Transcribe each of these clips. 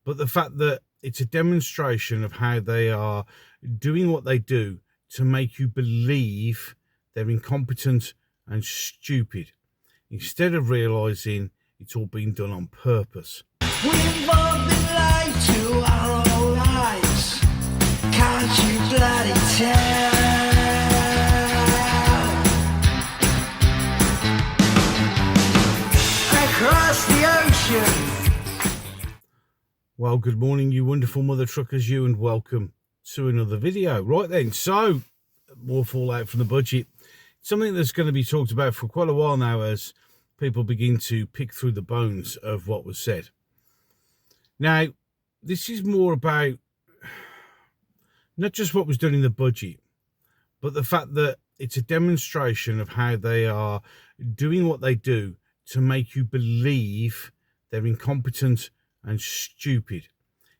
but the fact that it's a demonstration of how they are doing what they do to make you believe they're incompetent and stupid, instead of realising it's all been done on purpose. We've all been lied to our own lives. Can't you bloody tell? Across the ocean. Well, good morning, you wonderful mother truckers, you, and welcome to another video. Right then, so more fallout from the budget. Something that's going to be talked about for quite a while now as people begin to pick through the bones of what was said. Now, this is more about not just what was done in the budget, but the fact that it's a demonstration of how they are doing what they do to make you believe they're incompetent and stupid,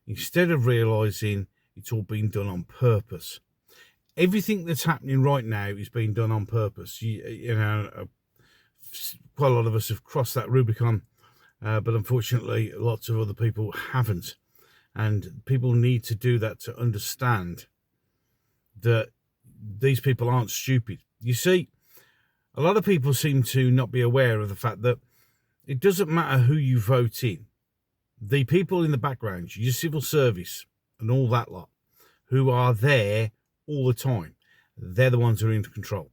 instead of realising it's all been done on purpose. Everything that's happening right now is being done on purpose. You know, quite a lot of us have crossed that Rubicon, but unfortunately lots of other people haven't. And people need to do that to understand that these people aren't stupid. You see, a lot of people seem to not be aware of the fact that it doesn't matter who you vote in. The people in the background, your civil service and all that lot, who are there all the time, they're the ones who are in control.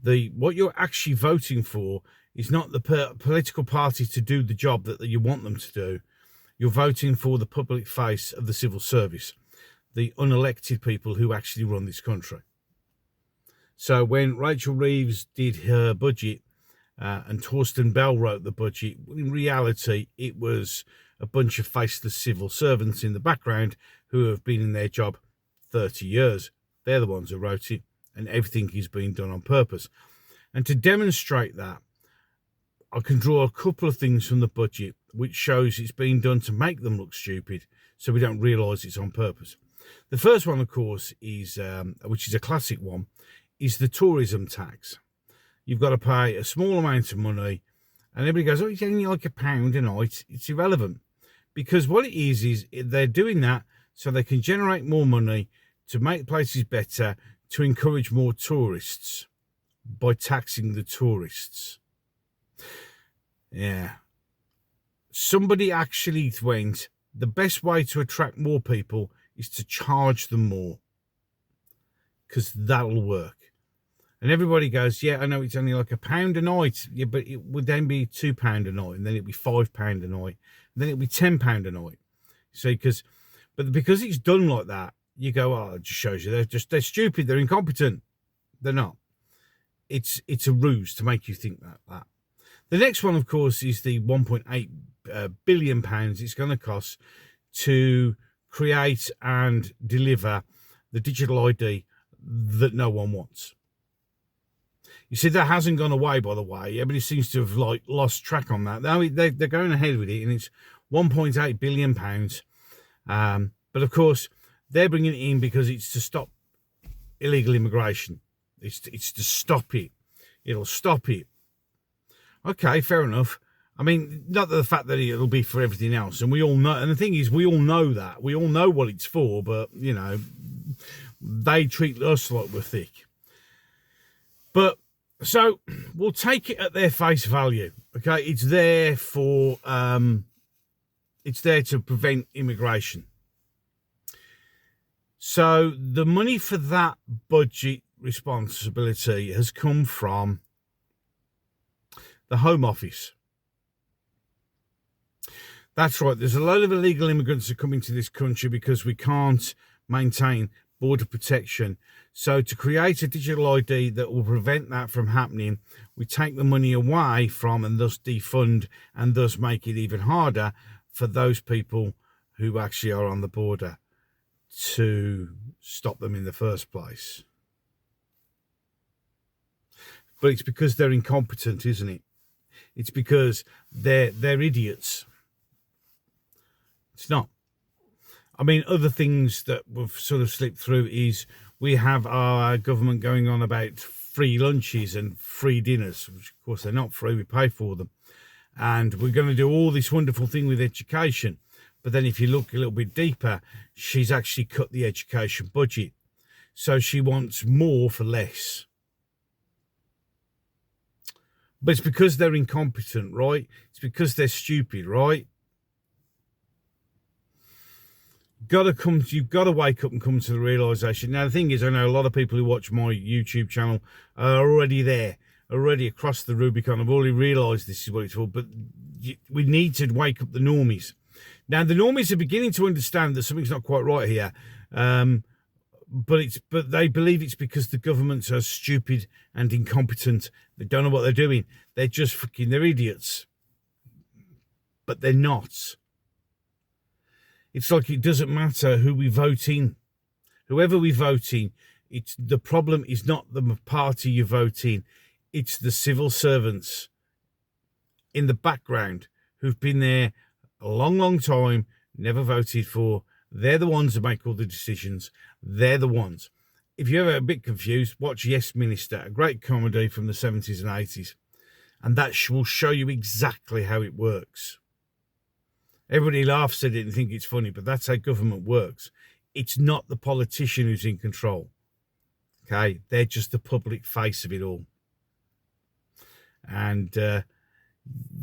What you're actually voting for is not the political party to do the job that you want them to do. You're voting for the public face of the civil service, the unelected people who actually run this country. So when Rachel Reeves did her budget and Torsten Bell wrote the budget, in reality it was a bunch of faceless civil servants in the background who have been in their job 30 years. They're the ones who wrote it, and everything is being done on purpose. And to demonstrate that, I can draw a couple of things from the budget which shows it's being done to make them look stupid, so we don't realise it's on purpose. The first one, of course, is which is a classic one, is the tourism tax. You've got to pay a small amount of money, and everybody goes, oh, it's only like £1 a night. It's irrelevant, because what it is they're doing that so they can generate more money to make places better, to encourage more tourists by taxing the tourists. Yeah. Somebody actually went, the best way to attract more people is to charge them more, because that'll work. And everybody goes, yeah, I know it's only like £1 a night. Yeah, but it would then be £2 a night, and then it'd be £5 a night, and then it'd be £10 a night. See, because it's done like that, you go, oh, it just shows you they're stupid, they're incompetent. They're not. It's a ruse to make you think that. The next one, of course, is the £1.8 billion it's going to cost to create and deliver the digital ID that no one wants. You see, that hasn't gone away, by the way. Everybody seems to have lost track on that. They're going ahead with it, and it's £1.8 billion. But of course, they're bringing it in because it's to stop illegal immigration. It's to stop it. It'll stop it. Okay, fair enough. I mean, not the fact that it'll be for everything else, and we all know. And the thing is, we all know that. We all know what it's for, but you know, they treat us like we're thick. But so we'll take it at their face value. Okay, it's there for it's there to prevent immigration. So the money for that budget responsibility has come from the Home Office. That's right. There's a load of illegal immigrants that are coming to this country because we can't maintain border protection. So to create a digital ID that will prevent that from happening, we take the money away from and thus defund and thus make it even harder for those people who actually are on the border to stop them in the first place. But it's because they're incompetent, isn't it? It's because they're idiots. It's not. I mean, other things that we've sort of slipped through is we have our government going on about free lunches and free dinners, which of course they're not free, we pay for them. And we're going to do all this wonderful thing with education. But then if you look a little bit deeper, she's actually cut the education budget. So she wants more for less. But it's because they're incompetent, right? It's because they're stupid, right? You've got to wake up and come to the realization. Now, the thing is, I know a lot of people who watch my YouTube channel are already there, already across the Rubicon. I've already realized this is what it's for, but we need to wake up the normies. Now, the normies are beginning to understand that something's not quite right here. But they believe it's because the governments are stupid and incompetent. They don't know what they're doing. They're just they're idiots. But they're not. It's like it doesn't matter who we vote in. Whoever we vote in, the problem is not the party you vote in. It's the civil servants in the background who've been there a long, long time, never voted for. They're the ones that make all the decisions. They're the ones. If you're ever a bit confused, watch Yes Minister, a great comedy from the 70s and 80s. And that will show you exactly how it works. Everybody laughs at it and think it's funny, but that's how government works. It's not the politician who's in control. Okay? They're just the public face of it all. And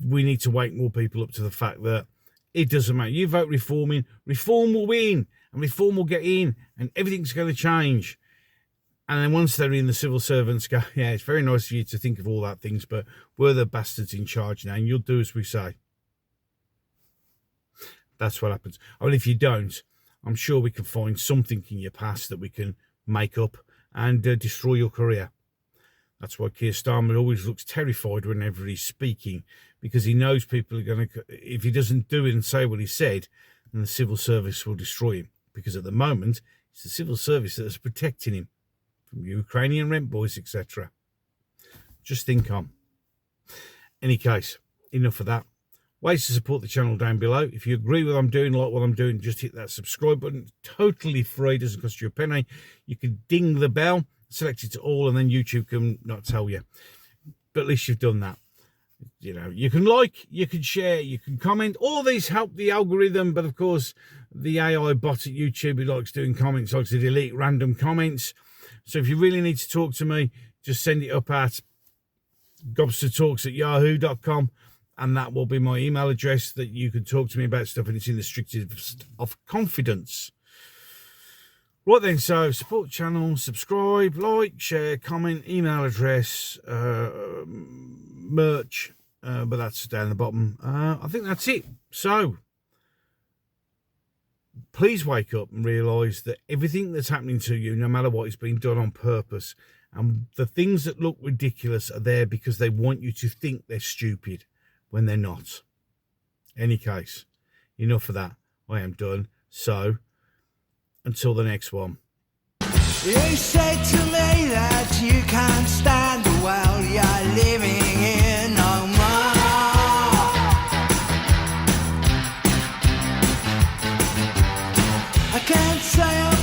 we need to wake more people up to the fact that it doesn't matter. You vote reform in, reform will win, and reform will get in, and everything's going to change. And then once they're in, the civil servants go, yeah, it's very nice of you to think of all that things, but we're the bastards in charge now, and you'll do as we say. That's what happens. Well, if you don't, I'm sure we can find something in your past that we can make up and destroy your career. That's why Keir Starmer always looks terrified whenever he's speaking, because he knows people are going to, if he doesn't do it and say what he said, then the civil service will destroy him. Because at the moment, it's the civil service that is protecting him from Ukrainian rent boys, etc. Just think on. Any case, enough of that. Ways to support the channel down below. If you agree with what I'm doing, like what I'm doing, just hit that subscribe button. Totally free, doesn't cost you a penny. You can ding the bell, select it to all, and then YouTube can not tell you. But at least you've done that. You know, you can like, you can share, you can comment. All these help the algorithm, but of course, the AI bot at YouTube who likes doing comments likes to delete random comments. So if you really need to talk to me, just send it up at gobstertalks@yahoo.com. And that will be my email address that you can talk to me about stuff, and it's in the strictest of confidence. Right then, so support the channel, subscribe, like, share, comment, email address, merch, but that's down the bottom. I think that's it. So please wake up and realise that everything that's happening to you, no matter what, is being done on purpose. And the things that look ridiculous are there because they want you to think they're stupid when they're not. Any case, enough of that. I am done. So, until the next one. You said to me that you can't stand the world you're living in no more. I can't say